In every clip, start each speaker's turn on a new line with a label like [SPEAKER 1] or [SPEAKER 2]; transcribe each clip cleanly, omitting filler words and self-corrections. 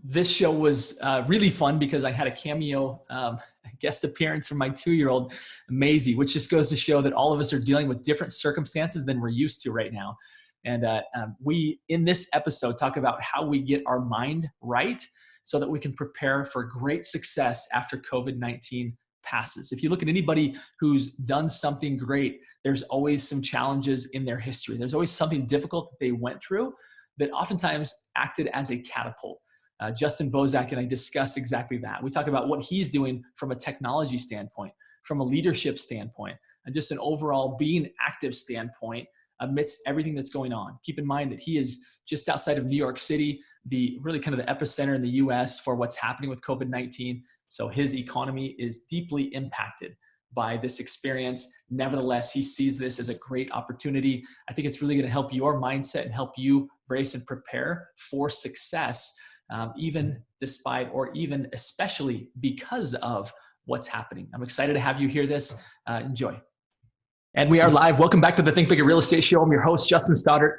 [SPEAKER 1] This show was really fun because I had a cameo guest appearance from my 2-year-old, Maisie, which just goes to show that all of us are dealing with different circumstances than we're used to right now. And we, in this episode, talk about how we get our mind right so that we can prepare for great success after COVID-19 passes. If you look at anybody who's done something great, there's always some challenges in their history. There's always something difficult that they went through that oftentimes acted as a catapult. Justin Bozak and I discuss exactly that. We talk about what he's doing from a technology standpoint, from a leadership standpoint, and just an overall being active standpoint amidst everything that's going on. Keep in mind that he is just outside of New York City, the really kind of the epicenter in the US for what's happening with COVID-19. So his economy is deeply impacted by this experience. Nevertheless, he sees this as a great opportunity. I think it's really going to help your mindset and help you brace and prepare for success, even despite or even especially because of what's happening. I'm excited to have you hear this. Enjoy. And we are live. Welcome back to the Think Bigger Real Estate Show. I'm your host, Justin Stoddard.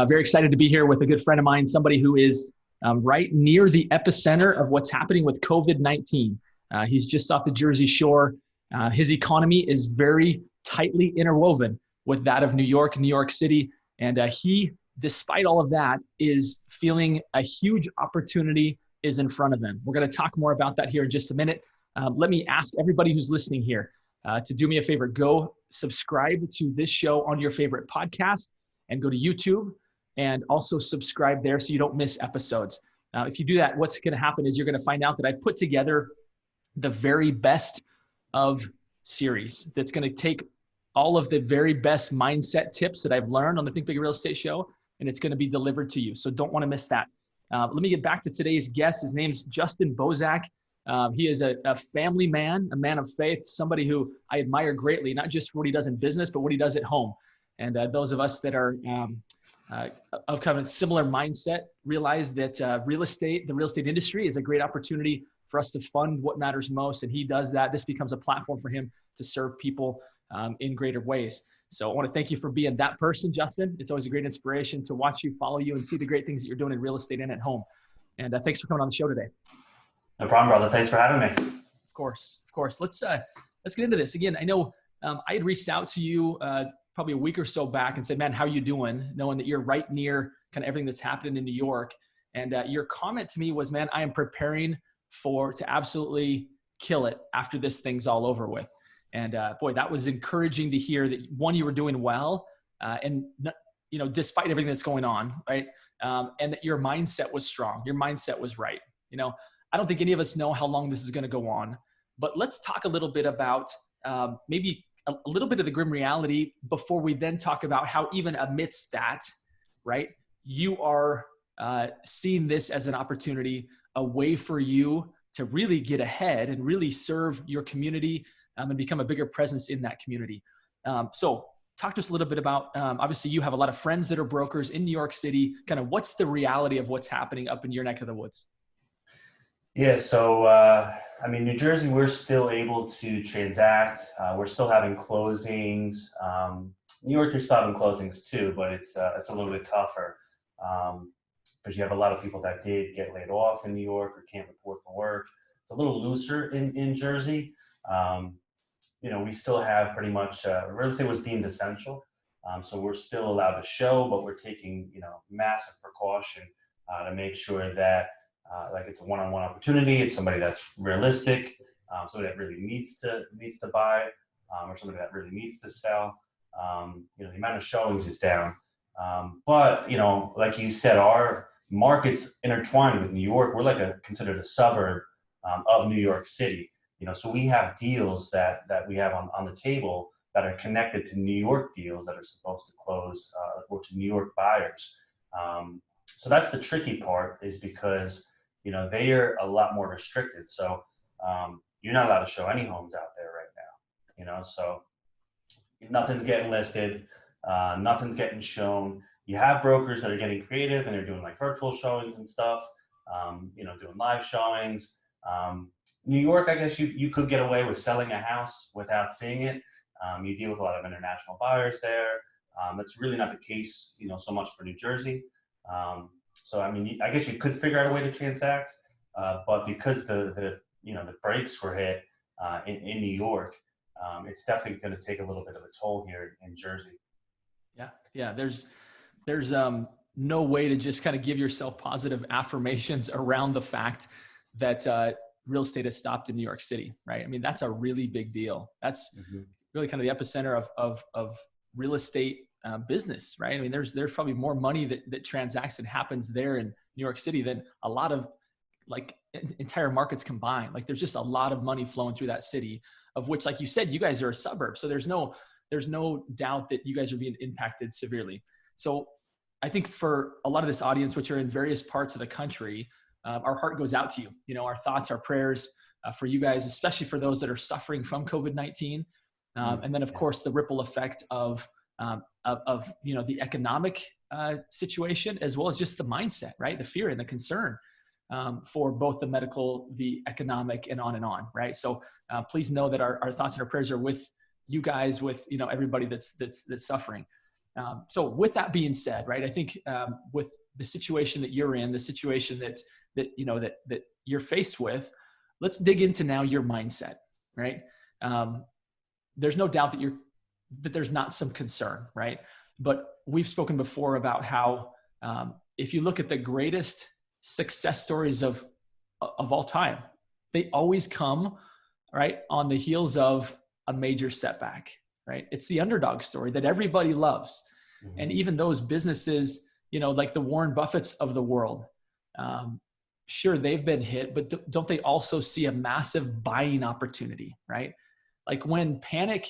[SPEAKER 1] Very excited to be here with a good friend of mine, somebody who is right near the epicenter of what's happening with COVID-19. He's just off the Jersey Shore. His economy is very tightly interwoven with that of New York City. And he, despite all of that, is feeling a huge opportunity is in front of him. We're going to talk more about that here in just a minute. Let me ask everybody who's listening here to do me a favor. Go subscribe to this show on your favorite podcast and go to YouTube and also subscribe there so you don't miss episodes. If you do that, what's going to happen is you're going to find out that I've put together the very best of series that's going to take all of the very best mindset tips that I've learned on the Think Bigger Real Estate Show, and it's going to be delivered to you. So don't want to miss that. Let me get back to today's guest. His name's Justin Bozak. He is a family man, a man of faith, somebody who I admire greatly, not just for what he does in business, but what he does at home. And those of us that are of kind of a similar mindset realize that the real estate industry is a great opportunity for us to fund what matters most. And he does that. This becomes a platform for him to serve people in greater ways. So I want to thank you for being that person, Justin. It's always a great inspiration to watch you, follow you, and see the great things that you're doing in real estate and at home. And thanks for coming on the show today.
[SPEAKER 2] No problem, brother. Thanks for having me.
[SPEAKER 1] Of course. Let's get into this. Again, I know I had reached out to you probably a week or so back and said, man, how are you doing? Knowing that you're right near kind of everything that's happening in New York. And your comment to me was, man, I am preparing to absolutely kill it after this thing's all over with. And boy, that was encouraging to hear that, one, you were doing well, and despite everything that's going on, right? And that your mindset was strong. Your mindset was right. I don't think any of us know how long this is going to go on, but let's talk a little bit about maybe a little bit of the grim reality before we then talk about how even amidst that, right, you are seeing this as an opportunity, a way for you to really get ahead and really serve your community and become a bigger presence in that community. So talk to us a little bit about, obviously you have a lot of friends that are brokers in New York City. Kind of what's the reality of what's happening up in your neck of the woods?
[SPEAKER 2] Yeah, so New Jersey, we're still able to transact. We're still having closings. New York, you're still having closings too, but it's a little bit tougher because you have a lot of people that did get laid off in New York or can't report to work. It's a little looser in Jersey. We still have pretty much real estate was deemed essential, so we're still allowed to show, but we're taking massive precaution to make sure that it's a one-on-one opportunity. It's somebody that's realistic, somebody that really needs to buy, or somebody that really needs to sell. The amount of showings is down, but like you said, our market's intertwined with New York. We're considered a suburb of New York City. So we have deals that we have on the table that are connected to New York deals that are supposed to close or to New York buyers. So that's the tricky part, is because they are a lot more restricted. So you're not allowed to show any homes out there right now. So nothing's getting listed, nothing's getting shown. You have brokers that are getting creative and they're doing virtual showings and stuff, doing live showings. New York, I guess you could get away with selling a house without seeing it. You deal with a lot of international buyers there. That's really not the case, so much for New Jersey. I guess you could figure out a way to transact, but because the brakes were hit in New York, it's definitely going to take a little bit of a toll here in Jersey.
[SPEAKER 1] Yeah. Yeah. There's no way to just kind of give yourself positive affirmations around the fact that real estate has stopped in New York City, right? I mean, that's a really big deal. That's
[SPEAKER 2] Mm-hmm.
[SPEAKER 1] really kind of the epicenter of real estate business, right? I mean, there's probably more money that transacts and happens there in New York City than a lot of like entire markets combined. Like there's just a lot of money flowing through that city, of which, like you said, you guys are a suburb. So there's no doubt that you guys are being impacted severely. So I think for a lot of this audience, which are in various parts of the country, our heart goes out to you. You know, our thoughts, our prayers for you guys, especially for those that are suffering from COVID-19. And then of course the ripple effect of the economic situation, as well as just the mindset, right? The fear and the concern for both the medical, the economic, and on, right? So please know that our thoughts and our prayers are with you guys, with everybody that's suffering. So with that being said, right, I think with the situation that you're in, the situation that you're faced with, let's dig into now your mindset, right? There's no doubt that there's not some concern, right? But we've spoken before about how if you look at the greatest success stories of all time, they always come right on the heels of a major setback, right? It's the underdog story that everybody loves. Mm-hmm. And even those businesses, like the Warren Buffetts of the world, sure, they've been hit, but don't they also see a massive buying opportunity, right? Like when panic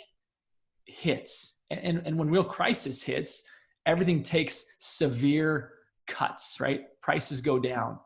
[SPEAKER 1] hits and when real crisis hits, everything takes severe cuts, right? Prices go down.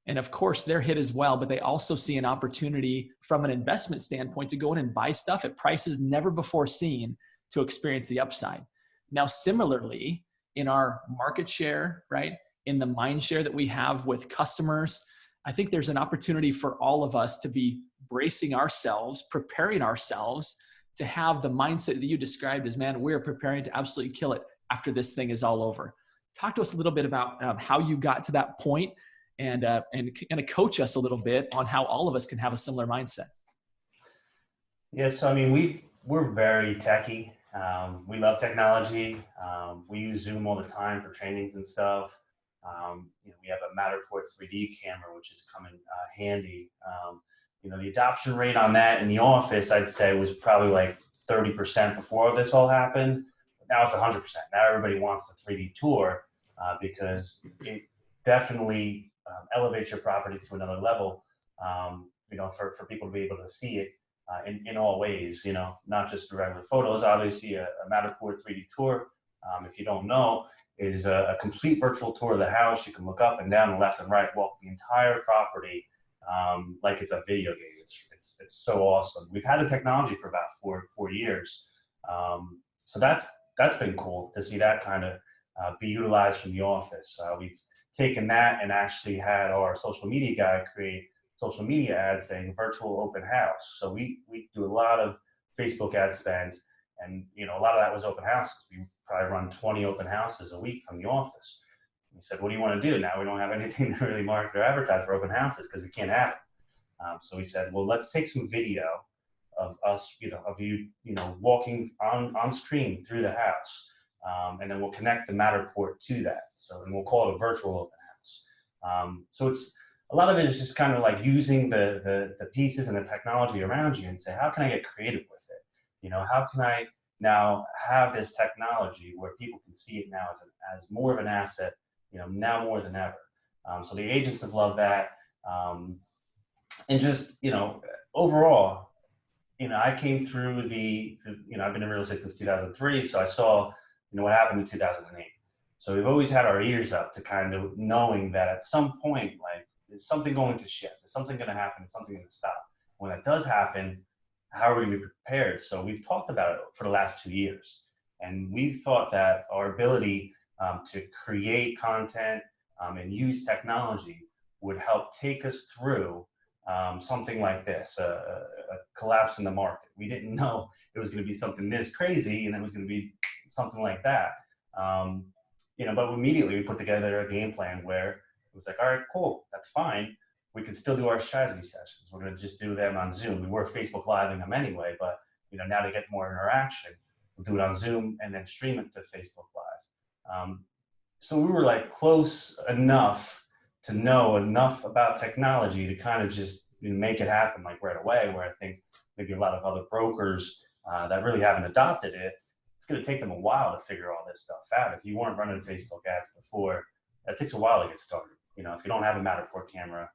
[SPEAKER 1] And of course they're hit as well, but they also see an opportunity from an investment standpoint to go in and buy stuff at prices never before seen to experience the upside. Now, similarly, in our market share, right, in the mind share that we have with customers, I think there's an opportunity for all of us to be bracing ourselves, preparing ourselves to have the mindset that you described as, man, we're preparing to absolutely kill it after this thing is all over. Talk to us a little bit about how you got to that point, and kind of coach us a little bit on how all of us can have a similar mindset.
[SPEAKER 2] Yeah, so I mean, we're very techy. We love technology. We use Zoom all the time for trainings and stuff. We have a Matterport 3D camera, which is coming handy. The adoption rate on that in the office, I'd say, was probably like 30% before this all happened. But now it's 100%. Now everybody wants the 3D tour because it definitely elevates your property to another level. For people to be able to see it in all ways. Not just the regular photos. Obviously, a Matterport 3D tour, if you don't know, is a complete virtual tour of the house. You can look up and down and left and right, walk the entire property like it's a video game. It's so awesome. We've had the technology for about four years, so that's been cool to see that kind of be utilized from the office. We've taken that and actually had our social media guy create social media ads saying virtual open house. So we do a lot of Facebook ad spend, and a lot of that was open houses. We probably run 20 open houses a week from the office. We said, what do you want to do? Now we don't have anything to really market or advertise for open houses because we can't have it. So we said, well, let's take some video of us, of you, walking on screen through the house. And then we'll connect the Matterport to that. And we'll call it a virtual open house. So a lot of it is just kind of like using the pieces and the technology around you and say, how can I get creative with it? How can I now have this technology where people can see it now as more of an asset, now more than ever. So the agents have loved that. And just, overall, I came through I've been in real estate since 2003. So I saw, what happened in 2008. So we've always had our ears up to kind of knowing that at some point, like, is something going to shift? Is something going to happen? Is something going to stop? When that does happen, how are we going to be prepared? So we've talked about it for the last 2 years. And we've thought that our ability to create content and use technology would help take us through something like this, a collapse in the market. We didn't know it was going to be something this crazy and it was going to be something like that. But immediately we put together a game plan where it was like, all right, cool, that's fine. we could still do our strategy sessions. We're going to just do them on Zoom. We were Facebook Living them anyway, but now to get more interaction, we'll do it on Zoom and then stream it to Facebook Live. So we were like close enough to know enough about technology to kind of just make it happen like right away, where I think maybe a lot of other brokers that really haven't adopted it, it's going to take them a while to figure all this stuff out. If you weren't running Facebook ads before, that takes a while to get started. If you don't have a Matterport camera,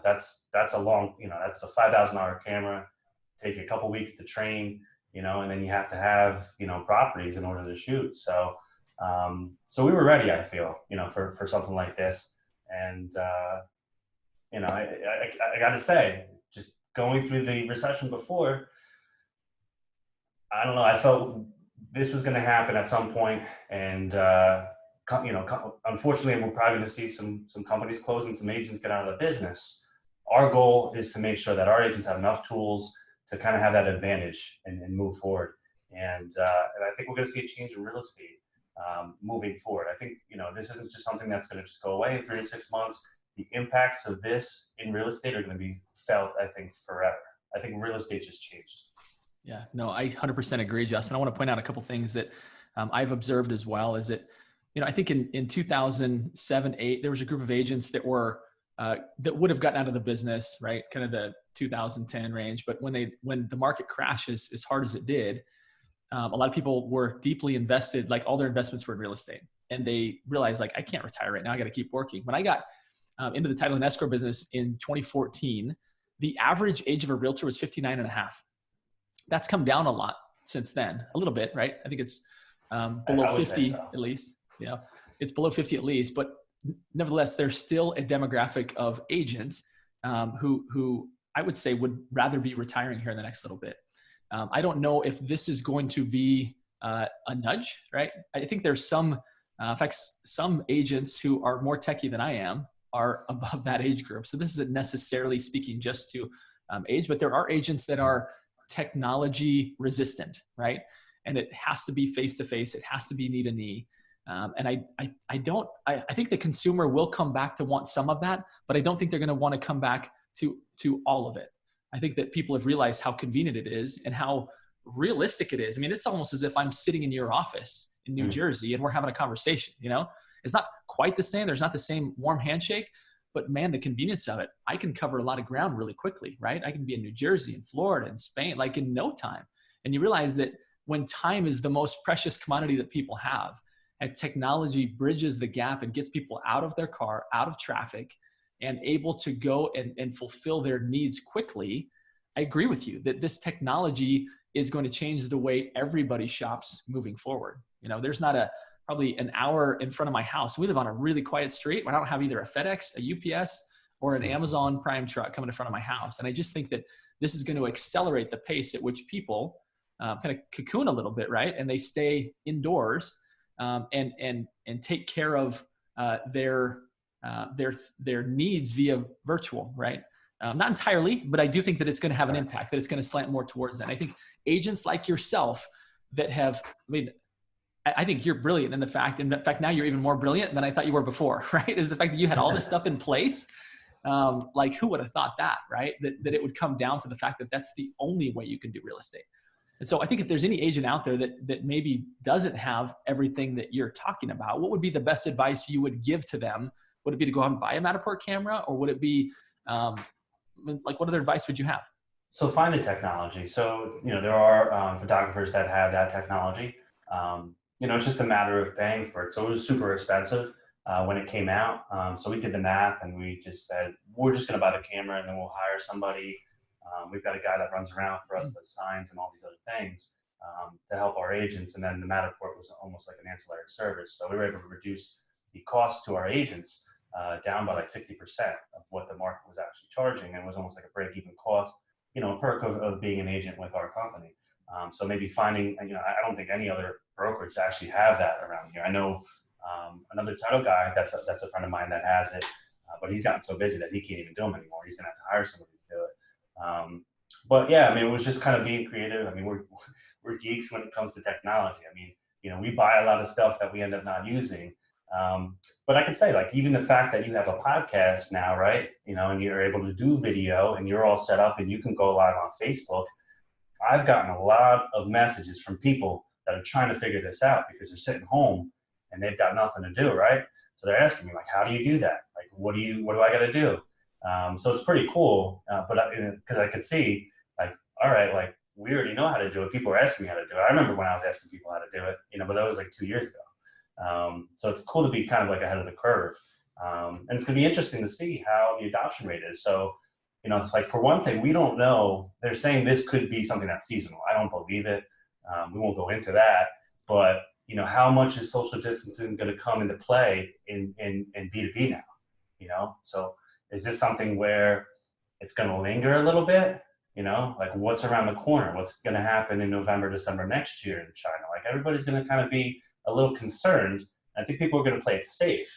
[SPEAKER 2] that's a long, that's a $5,000 camera, take a couple weeks to train, and then you have to have, properties in order to shoot. So, so we were ready, I feel, for something like this. And, I got to say, just going through the recession before, I don't know, I felt this was going to happen at some point. And, unfortunately, we're probably going to see some companies close and some agents get out of the business. Our goal is to make sure that our agents have enough tools to kind of have that advantage and move forward. And I think we're going to see a change in real estate moving forward. I think, this isn't just something that's going to just go away in 3 to 6 months. The impacts of this in real estate are going to be felt, I think, forever. I think real estate just changed.
[SPEAKER 1] Yeah, no, I 100% agree, Justin. I want to point out a couple things that I've observed as well. Is that, I think in 2007, 8, there was a group of agents that were that would have gotten out of the business, right? Kind of the 2010 range. But when the market crashes as hard as it did, a lot of people were deeply invested, like all their investments were in real estate. And they realized, like, I can't retire right now. I got to keep working. When I got into the title and escrow business in 2014, the average age of a realtor was 59 and a half. That's come down a lot since then, a little bit, right? I think it's below 50 at least. It's below 50 at least, but nevertheless, there's still a demographic of agents who I would say would rather be retiring here in the next little bit. I don't know if this is going to be a nudge, right? I think there's some, in fact, some agents who are more techie than I am are above that age group. So this isn't necessarily speaking just to age, but there are agents that are technology resistant, right? And it has to be face-to-face. It has to be knee to knee. And I think the consumer will come back to want some of that, but I don't think they're going to want to come back to all of it. I think that people have realized how convenient it is and how realistic it is. I mean, it's almost as if I'm sitting in your office in New Jersey and we're having a conversation, It's not quite the same. There's not the same warm handshake, but man, the convenience of it, I can cover a lot of ground really quickly, right? I can be in New Jersey and Florida and Spain, like in no time. And you realize that when time is the most precious commodity that people have, and technology bridges the gap and gets people out of their car, out of traffic, and able to go and fulfill their needs quickly, I agree with you that this technology is going to change the way everybody shops moving forward. There's not probably an hour in front of my house. We live on a really quiet street where I don't have either a FedEx, a UPS, or an Amazon Prime truck coming in front of my house. And I just think that this is going to accelerate the pace at which people kind of cocoon a little bit, right? And they stay indoors and take care of their needs via virtual, right? Not entirely, but I do think that it's going to have an impact, that it's going to slant more towards that. I think agents like yourself that have, I think you're brilliant in fact, now you're even more brilliant than I thought you were before, right? Is the fact that you had all this stuff in place. Like who would have thought that, right? That it would come down to the fact that that's the only way you can do real estate. And so I think if there's any agent out there that maybe doesn't have everything that you're talking about, what would be the best advice you would give to them? Would it be to go out and buy a Matterport camera, or would it be like what other advice would you have?
[SPEAKER 2] So find the technology. So, there are photographers that have that technology. It's just a matter of paying for it. So it was super expensive when it came out. So we did the math and we just said, we're just going to buy the camera and then we'll hire somebody. We've got a guy that runs around for us with signs and all these other things to help our agents. And then the Matterport was almost like an ancillary service. So we were able to reduce the cost to our agents down by like 60% of what the market was actually charging. And it was almost like a break-even cost, a perk of being an agent with our company. So maybe finding, I don't think any other brokerage actually have that around here. I know another title guy that's a friend of mine that has it, but he's gotten so busy that he can't even do them anymore. He's going to have to hire somebody to do it. But yeah, it was just kind of being creative. We're geeks when it comes to technology. We buy a lot of stuff that we end up not using. but I could say, like, even the fact that you have a podcast now, right? And you're able to do video and you're all set up and you can go live on Facebook. I've gotten a lot of messages from people that are trying to figure this out because they're sitting home and they've got nothing to do, right? So they're asking me, like, how do you do that? Like, what do I got to do? So it's pretty cool, but because I could see, like, all right, like, we already know how to do it. People are asking me how to do it. I remember when I was asking people how to do it, but that was like 2 years ago. So it's cool to be kind of like ahead of the curve. And it's going to be interesting to see how the adoption rate is. So, it's like, for one thing, we don't know. They're saying this could be something that's seasonal. I don't believe it. We won't go into that. But, how much is social distancing going to come into play in B2B now? So is this something where it's going to linger a little bit? Like, what's around the corner? What's going to happen in November, December next year in China? Like, everybody's going to kind of be a little concerned. I think people are going to play it safe,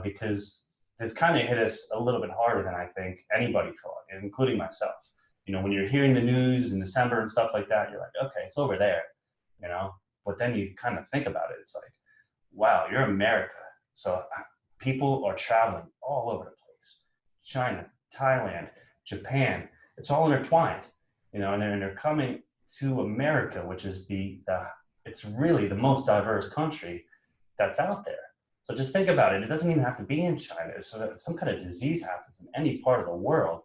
[SPEAKER 2] because this kind of hit us a little bit harder than I think anybody thought, including myself. When you're hearing the news in December and stuff like that, you're like, okay, it's over there, But then you kind of think about it. It's like, wow, you're America. So people are traveling all over the place. China, Thailand, Japan, it's all intertwined, and they're coming to America, which is it's really the most diverse country that's out there. So just think about it. It doesn't even have to be in China. So that if some kind of disease happens in any part of the world,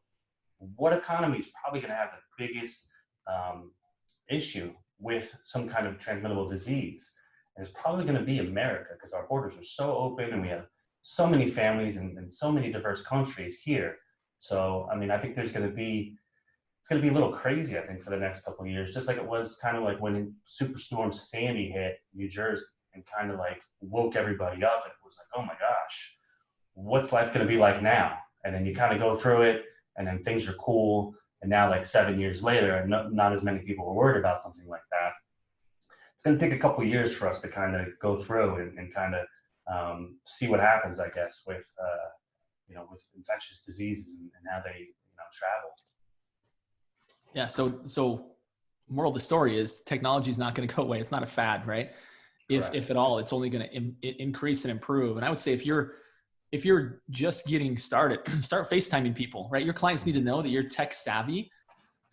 [SPEAKER 2] what economy is probably going to have the biggest issue with some kind of transmittable disease? And it's probably going to be America, because our borders are so open and we have so many families and so many diverse countries here. So, I think it's going to be a little crazy, I think, for the next couple of years, just like it was kind of like when Superstorm Sandy hit New Jersey and kind of like woke everybody up. And it was like, oh my gosh, what's life going to be like now? And then you kind of go through it and then things are cool. And now, like 7 years later, and not as many people were worried about something like that. It's going to take a couple of years for us to kind of go through and kind of see what happens, I guess, with infectious diseases and how they travel.
[SPEAKER 1] Yeah. So moral of the story is technology is not going to go away. It's not a fad, right? If at all, it's only going to increase and improve. And I would say if you're just getting started, start FaceTiming people, right? Your clients need to know that you're tech savvy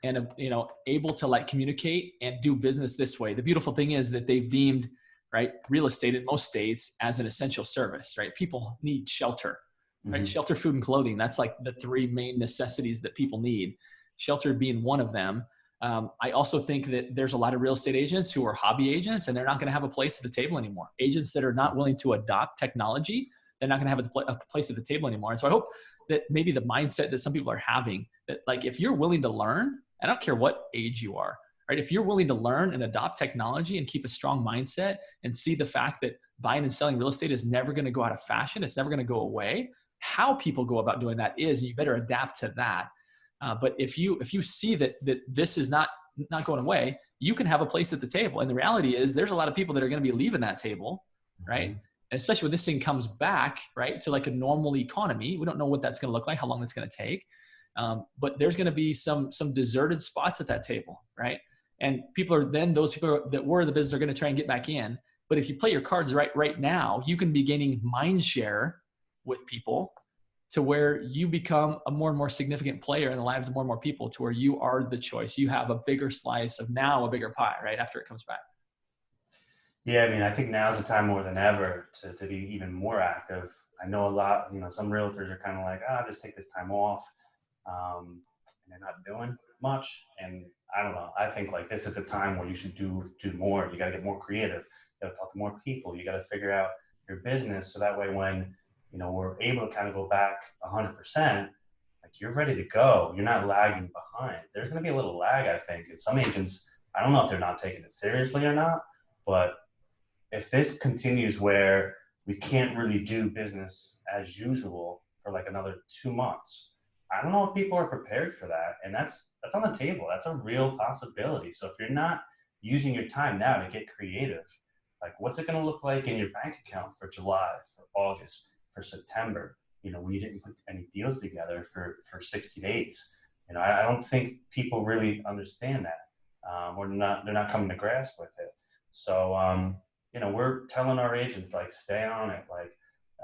[SPEAKER 1] and, able to like communicate and do business this way. The beautiful thing is that they've deemed, right, real estate in most states as an essential service, right? People need shelter, right?
[SPEAKER 2] Mm-hmm.
[SPEAKER 1] Shelter, food, and clothing. That's like the three main necessities that people need. Shelter being one of them. I also think that there's a lot of real estate agents who are hobby agents and they're not going to have a place at the table anymore. Agents that are not willing to adopt technology, they're not going to have a place at the table anymore. And so I hope that maybe the mindset that some people are having, that like, if you're willing to learn, I don't care what age you are, right? If you're willing to learn and adopt technology and keep a strong mindset and see the fact that buying and selling real estate is never going to go out of fashion, it's never going to go away. How people go about doing that is, you better adapt to that. But if you see that this is not going away, you can have a place at the table. And the reality is there's a lot of people that are going to be leaving that table, right? And especially when this thing comes back, right, to like a normal economy. We don't know what that's going to look like, how long it's going to take. But there's going to be some deserted spots at that table, right? And those people that were in the business are going to try and get back in. But if you play your cards right now, you can be gaining mind share with people to where you become a more and more significant player in the lives of more and more people, to where you are the choice. You have a bigger slice of now a bigger pie, right, after it comes back.
[SPEAKER 2] Yeah, I think now's the time more than ever to be even more active. I know a lot, some realtors are kind of like, just take this time off. And they're not doing much. And I don't know, I think like this is the time where you should do more. You got to get more creative. You got to talk to more people. You got to figure out your business. So that way, when, we're able to kind of go back 100%, like you're ready to go. You're not lagging behind. There's going to be a little lag, I think. And some agents, I don't know if they're not taking it seriously or not, but if this continues where we can't really do business as usual for like another 2 months, I don't know if people are prepared for that. And that's on the table. That's a real possibility. So if you're not using your time now to get creative, like what's it going to look like in your bank account for July, for August, for September, when you didn't put any deals together for 60 days? I don't think people really understand that, or they're not coming to grasp with it. So, we're telling our agents, like, stay on it, like,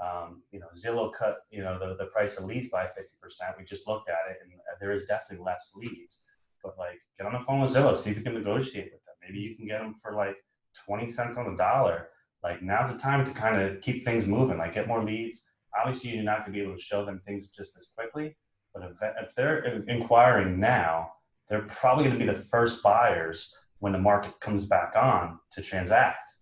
[SPEAKER 2] Zillow cut, the price of leads by 50%. We just looked at it, and there is definitely less leads. But like, get on the phone with Zillow, see if you can negotiate with them. Maybe you can get them for like 20 cents on the dollar. Like, now's the time to kind of keep things moving, like get more leads. Obviously, you're not going to be able to show them things just as quickly, but if they're inquiring now, they're probably going to be the first buyers when the market comes back on to transact.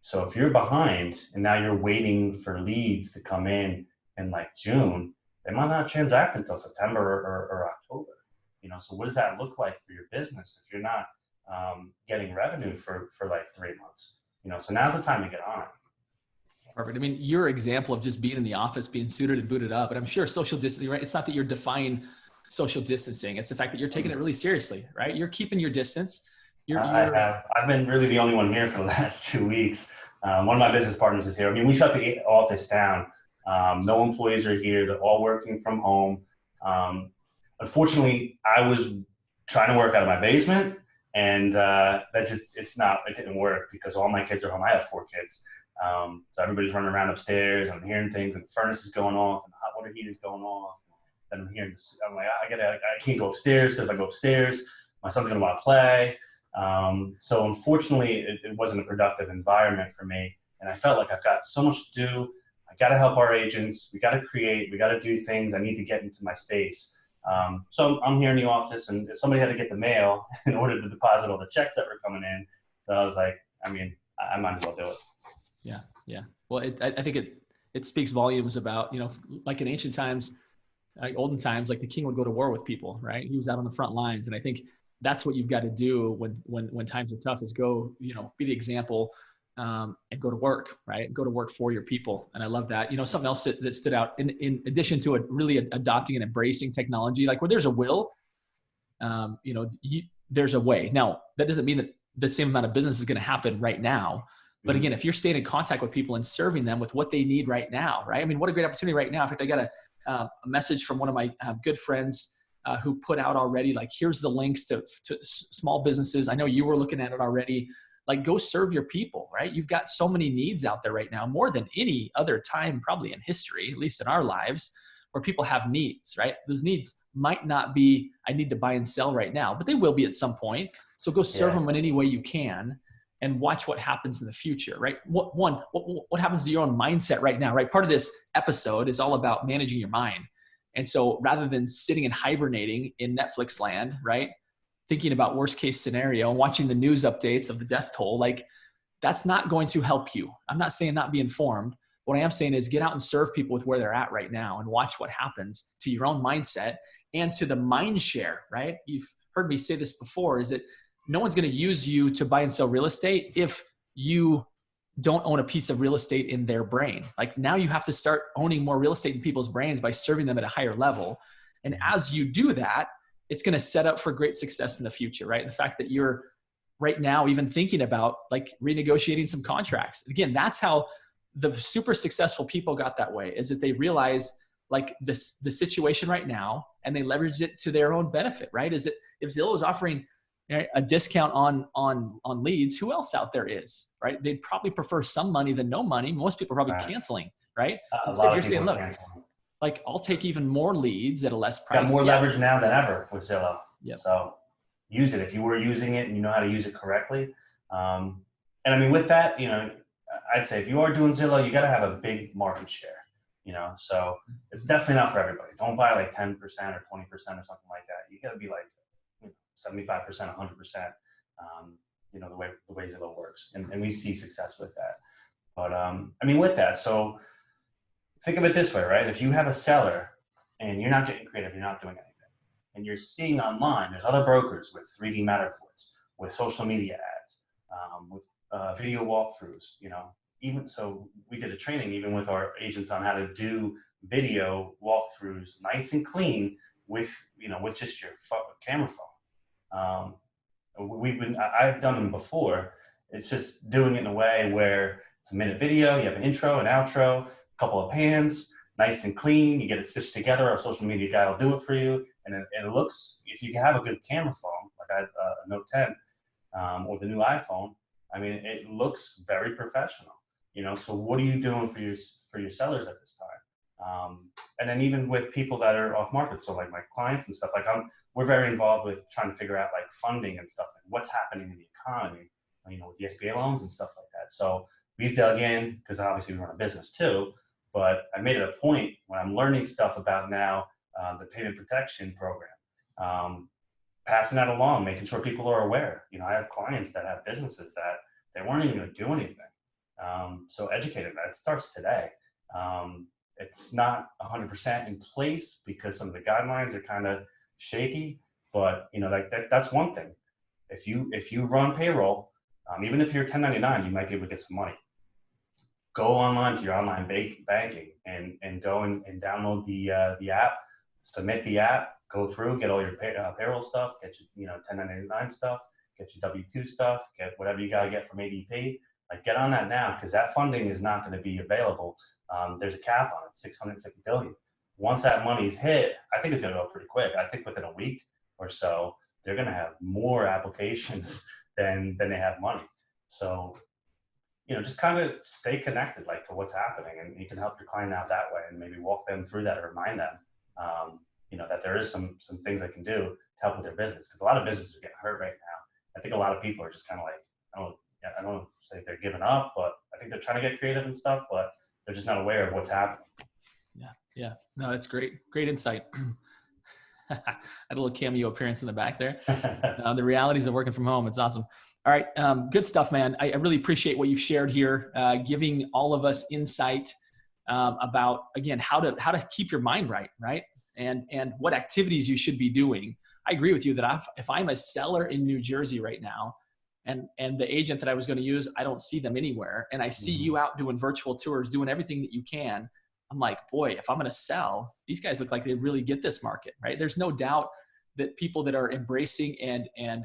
[SPEAKER 2] So if you're behind and now you're waiting for leads to come in like June, they might not transact until September or October. So what does that look like for your business if you're not getting revenue for like 3 months? So now's the time to get on.
[SPEAKER 1] Perfect. I mean, your example of just being in the office, being suited and booted up, and I'm sure social distancing, right? It's not that you're defying social distancing. It's the fact that you're taking it really seriously, right? You're keeping your distance.
[SPEAKER 2] I've been really the only one here for the last 2 weeks. One of my business partners is here. I mean, we shut the office down. No employees are here. They're all working from home. Unfortunately, I was trying to work out of my basement, and it didn't work because all my kids are home. I have 4 kids. So everybody's running around upstairs. I'm hearing things, and the furnace is going off, and the hot water heater is going off. Then I'm hearing this. I'm like, I can't go upstairs, because if I go upstairs, my son's going to want to play. So unfortunately, it wasn't a productive environment for me. And I felt like I've got so much to do. I got to help our agents. We got to create. We got to do things. I need to get into my space. So I'm here in the office, and somebody had to get the mail in order to deposit all the checks that were coming in. So I was like, I might as well do it.
[SPEAKER 1] Yeah. Yeah. Well, I think it speaks volumes about, like in ancient times, like olden times, like the king would go to war with people, right? He was out on the front lines. And I think that's what you've got to do when times are tough, is go, be the example, and go to work, right? Go to work for your people. And I love that. Something else that stood out in addition to really adopting and embracing technology, like where there's a will, there's a way. Now, that doesn't mean that the same amount of business is going to happen right now. But again, if you're staying in contact with people and serving them with what they need right now, right? I mean, what a great opportunity right now. In fact, I got a message from one of my good friends who put out already, like, here's the links to small businesses. I know you were looking at it already. Like, go serve your people, right? You've got so many needs out there right now, more than any other time probably in history, at least in our lives, where people have needs, right? Those needs might not be, I need to buy and sell right now, but they will be at some point. So go serve them in any way you can, and watch what happens in the future, right? What happens to your own mindset right now, right? Part of this episode is all about managing your mind. And so rather than sitting and hibernating in Netflix land, right, thinking about worst case scenario and watching the news updates of the death toll, like, that's not going to help you. I'm not saying not be informed. What I am saying is get out and serve people with where they're at right now, and watch what happens to your own mindset and to the mind share, right? You've heard me say this before, is that no one's going to use you to buy and sell real estate if you don't own a piece of real estate in their brain. Like, now you have to start owning more real estate in people's brains by serving them at a higher level. And as you do that, it's going to set up for great success in the future, right? And the fact that you're right now even thinking about like renegotiating some contracts. Again, that's how the super successful people got that way, is that they realize like the situation right now, and they leverage it to their own benefit, right? Is it, if Zillow is offering a discount on leads, who else out there is, right? They'd probably prefer some money than no money. Most people are probably canceling, right?
[SPEAKER 2] Instead,
[SPEAKER 1] you're saying, look, like, I'll take even more leads at a less price.
[SPEAKER 2] Got more leverage now than ever with Zillow.
[SPEAKER 1] Yep.
[SPEAKER 2] So use it if you were using it and you know how to use it correctly. And I mean, with that, I'd say if you are doing Zillow, you got to have a big market share. So it's definitely not for everybody. Don't buy like 10% or 20% or something like that. You got to be like 75%, 100%, the way Zillow works. And we see success with that. But I mean, with that, so think of it this way, right? If you have a seller and you're not getting creative, you're not doing anything, and you're seeing online, there's other brokers with 3D Matterports, with social media ads, with video walkthroughs, even so we did a training even with our agents on how to do video walkthroughs nice and clean with just your camera phone. I've done them before. It's just doing it in a way where it's a minute video, you have an intro, an outro, a couple of pans, nice and clean. You get it stitched together. Our social media guy will do it for you. And it looks, if you have a good camera phone, like I have a Note 10 or the new iPhone, I mean, it looks very professional. So what are you doing for your sellers at this time? And then even with people that are off market, so like my clients and stuff, like we're very involved with trying to figure out like funding and stuff, like what's happening in the economy, with the SBA loans and stuff like that. So we've dug in because obviously we run a business too, but I made it a point when I'm learning stuff about now the payment protection program, passing that along, making sure people are aware. I have clients that have businesses that they weren't even going to do anything. So educating that starts today. It's not 100% in place because some of the guidelines are kind of shaky, but that's one thing. If you run payroll, even if you're 1099, you might be able to get some money. Go online to your online banking and go and download the app, submit the app, go through, get all your payroll stuff, get your 1099 stuff, get your W-2 stuff, get whatever you got to get from ADP. Like, get on that now, because that funding is not going to be available. There's a cap on it, $650 billion. Once that money's hit, I think it's going to go pretty quick. I think within a week or so, they're going to have more applications than they have money. So, just kind of stay connected, like, to what's happening, and you can help your client out that way, and maybe walk them through that or remind them, that there is some things they can do to help with their business, because a lot of businesses are getting hurt right now. I think a lot of people are just kind of like, I don't say they're giving up, but I think they're trying to get creative and stuff, but they're just not aware of what's happening.
[SPEAKER 1] Yeah. No, that's great. Great insight. I had a little cameo appearance in the back there. The realities of working from home. It's awesome. All right. Good stuff, man. I really appreciate what you've shared here, giving all of us insight about, again, how to keep your mind right? And what activities you should be doing. I agree with you that if I'm a seller in New Jersey right now, and the agent that I was going to use, I don't see them anywhere, and I see you out doing virtual tours, doing everything that you can, I'm like, boy, if I'm going to sell, these guys look like they really get this market, right? There's no doubt that people that are embracing and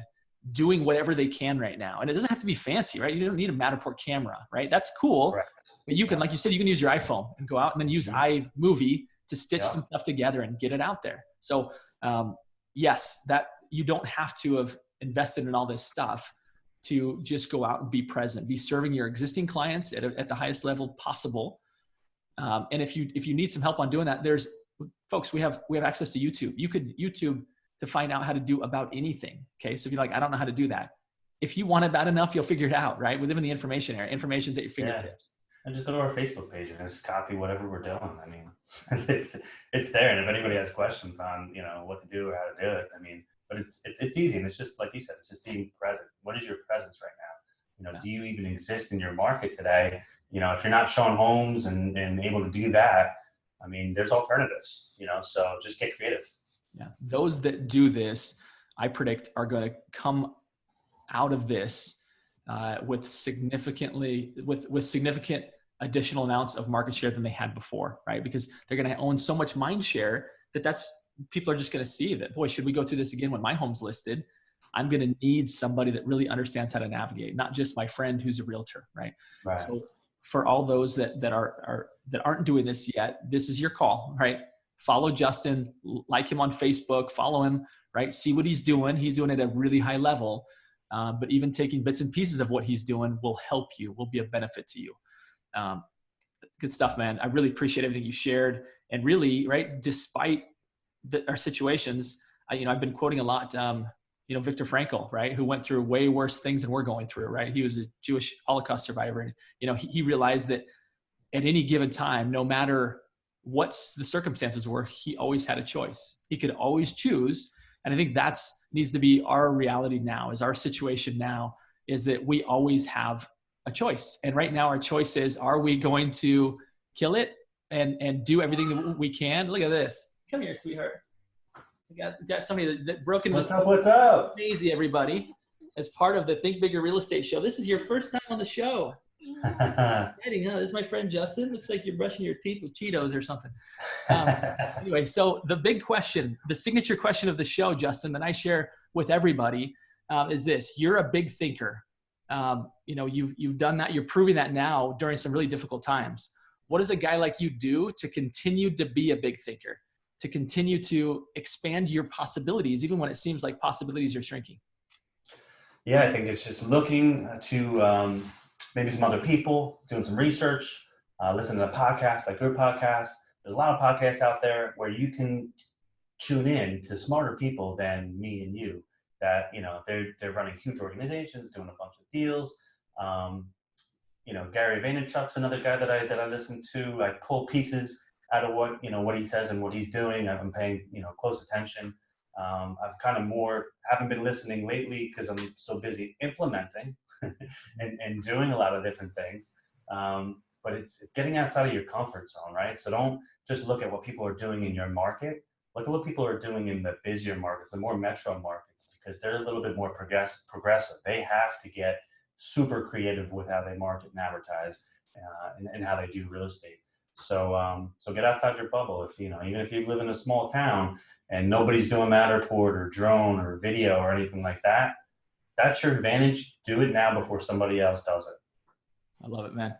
[SPEAKER 1] doing whatever they can right now, and it doesn't have to be fancy, right? You don't need a Matterport camera, right? That's cool. Correct. But you can, like you said, you can use your iPhone and go out and then use iMovie to stitch some stuff together and get it out there. So yes, that you don't have to have invested in all this stuff to just go out and be present, be serving your existing clients at the highest level possible. And if you need some help on doing that, folks, we have access to YouTube. You could YouTube to find out how to do about anything. Okay. So if you're like, I don't know how to do that. If you want it bad enough, you'll figure it out, right? We live in the information era. Information's at your fingertips.
[SPEAKER 2] And just go to our Facebook page and just copy whatever we're doing. I mean, it's there. And if anybody has questions on, what to do or how to do it, but it's easy. And it's just, like you said, it's just being present. What is your presence right now? Do you even exist in your market today? If you're not showing homes and able to do that, there's alternatives, so just get creative.
[SPEAKER 1] Yeah. Those that do this, I predict, are going to come out of this with significant additional amounts of market share than they had before, right? Because they're going to own so much mind share that's people are just going to see that, boy, should we go through this again when my home's listed? I'm going to need somebody that really understands how to navigate, not just my friend who's a realtor, right? So for all those that aren't doing this yet, this is your call, right? Follow Justin, like him on Facebook, follow him, right? See what he's doing. He's doing it at a really high level. But even taking bits and pieces of what he's doing will help you, will be a benefit to you. Good stuff, man. I really appreciate everything you shared. And really, right, despite our situations, I've been quoting a lot, Viktor Frankl, right, who went through way worse things than we're going through, right? He was a Jewish Holocaust survivor. And, he realized that at any given time, no matter what the circumstances were, he always had a choice. He could always choose. And I think that's needs to be our reality now, is our situation now, is that we always have a choice. And right now our choice is, are we going to kill it and do everything that we can? Look at this. Come here, sweetheart. We got somebody that broke into
[SPEAKER 2] What's up?
[SPEAKER 1] Amazing, everybody. As part of the Think Bigger Real Estate Show. This is your first time on the show. Exciting, huh? This is my friend Justin. Looks like you're brushing your teeth with Cheetos or something. Anyway, so the big question, the signature question of the show, Justin, that I share with everybody is this: you're a big thinker. You've done that. You're proving that now during some really difficult times. What does a guy like you do to continue to be a big thinker, to continue to expand your possibilities, even when it seems like possibilities are shrinking?
[SPEAKER 2] Yeah, I think it's just looking to maybe some other people, doing some research, listen to a podcast like your podcast. There's a lot of podcasts out there where you can tune in to smarter people than me and you that, you know, they're running huge organizations, doing a bunch of deals. You know, Gary Vaynerchuk's another guy that I listen to. I pull pieces out of what, you know, what he says and what he's doing. I'm paying, you know, close attention. I've kind of haven't been listening lately because I'm so busy implementing and doing a lot of different things. But it's getting outside of your comfort zone, right? So don't just look at what people are doing in your market. Look at what people are doing in the busier markets, the more metro markets, because they're a little bit more progressive. They have to get super creative with how they market and advertise and how they do real estate. So get outside your bubble. If you know, even if you live in a small town and nobody's doing Matterport or drone or video or anything like that, that's your advantage. Do it now before somebody else does it.
[SPEAKER 1] I love it, man.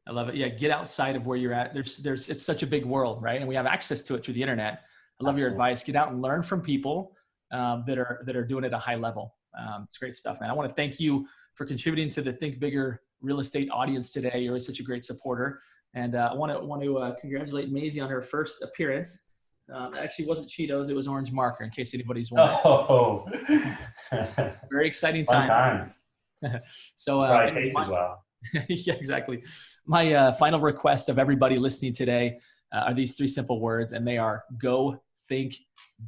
[SPEAKER 1] I love it. Yeah, get outside of where you're at. It's such a big world, right? And we have access to it through the internet. I love your advice. Get out and learn from people that are doing it at a high level. It's great stuff, man. I want to thank you for contributing to the Think Bigger real estate audience today. You're such a great supporter. And I want to congratulate Maisie on her first appearance. It actually wasn't Cheetos, it was Orange Marker, in case anybody's wondering.
[SPEAKER 2] Oh,
[SPEAKER 1] very exciting time. So
[SPEAKER 2] probably tasted well.
[SPEAKER 1] Yeah, exactly. My final request of everybody listening today are these 3 simple words, and they are go think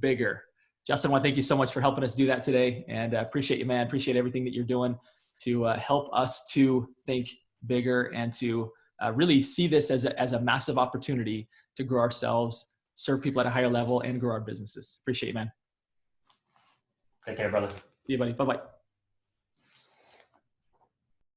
[SPEAKER 1] bigger. Justin, I want to thank you so much for helping us do that today, and appreciate you, man. Appreciate everything that you're doing to help us to think bigger and to really see this as a massive opportunity to grow ourselves, serve people at a higher level, and grow our businesses. Appreciate you, man.
[SPEAKER 2] Take care, brother.
[SPEAKER 1] See you, buddy. Bye-bye.